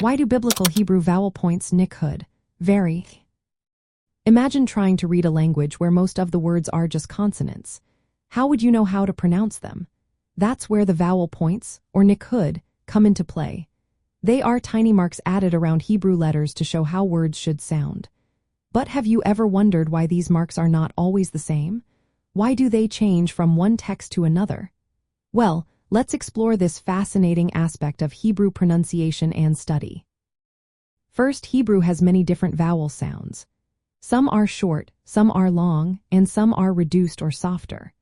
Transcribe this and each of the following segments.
Why do biblical Hebrew vowel points Niqqud vary? Imagine trying to read a language where most of the words are just consonants. How would you know how to pronounce them? That's where the vowel points, or Niqqud, come into play. They are tiny marks added around Hebrew letters to show how words should sound. But have you ever wondered why these marks are not always the same? Why do they change from one text to another? Well, let's explore this fascinating aspect of Hebrew pronunciation and study. First, Hebrew has many different vowel sounds. Some are short, some are long, and some are reduced or softer.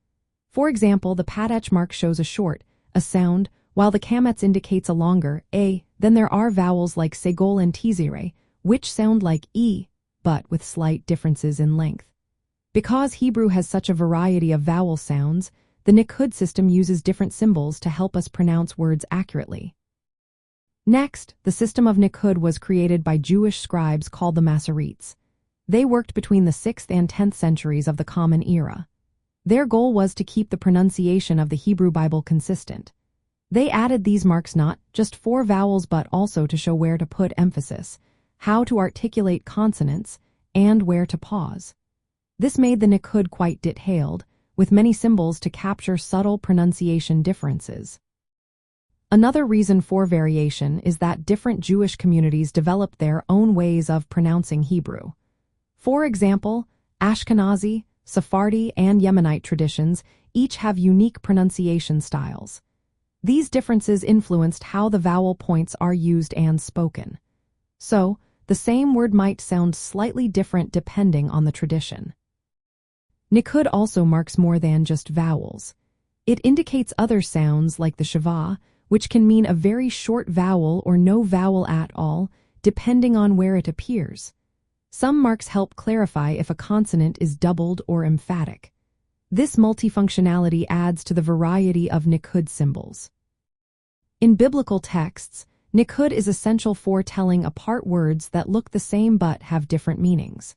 For example, the patach mark shows a short, a sound, while the kametz indicates a longer, a. Then there are vowels like segol and tizire, which sound like e, but with slight differences in length. Because Hebrew has such a variety of vowel sounds, the Niqqud system uses different symbols to help us pronounce words accurately. Next, the system of Niqqud was created by Jewish scribes called the Masoretes. They worked between the 6th and 10th centuries of the Common Era. Their goal was to keep the pronunciation of the Hebrew Bible consistent. They added these marks not just for vowels but also to show where to put emphasis, how to articulate consonants, and where to pause. This made the Niqqud quite detailed, with many symbols to capture subtle pronunciation differences. Another reason for variation is that different Jewish communities developed their own ways of pronouncing Hebrew. For example, Ashkenazi, Sephardi, and Yemenite traditions each have unique pronunciation styles. These differences influenced how the vowel points are used and spoken. So, the same word might sound slightly different depending on the tradition. Niqqud also marks more than just vowels. It indicates other sounds like the shava, which can mean a very short vowel or no vowel at all, depending on where it appears. Some marks help clarify if a consonant is doubled or emphatic. This multifunctionality adds to the variety of Niqqud symbols. In biblical texts, Niqqud is essential for telling apart words that look the same but have different meanings.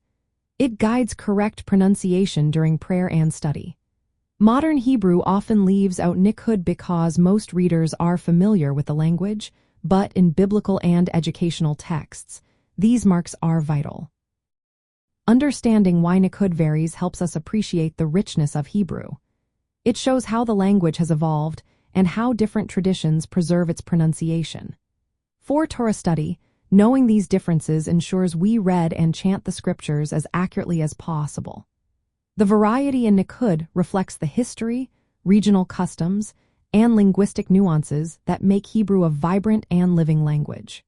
It guides correct pronunciation during prayer and study. Modern Hebrew often leaves out Niqqud because most readers are familiar with the language, but in biblical and educational texts, these marks are vital. Understanding why Niqqud varies helps us appreciate the richness of Hebrew. It shows how the language has evolved and how different traditions preserve its pronunciation. For Torah study, knowing these differences ensures we read and chant the scriptures as accurately as possible. The variety in Niqqud reflects the history, regional customs, and linguistic nuances that make Hebrew a vibrant and living language.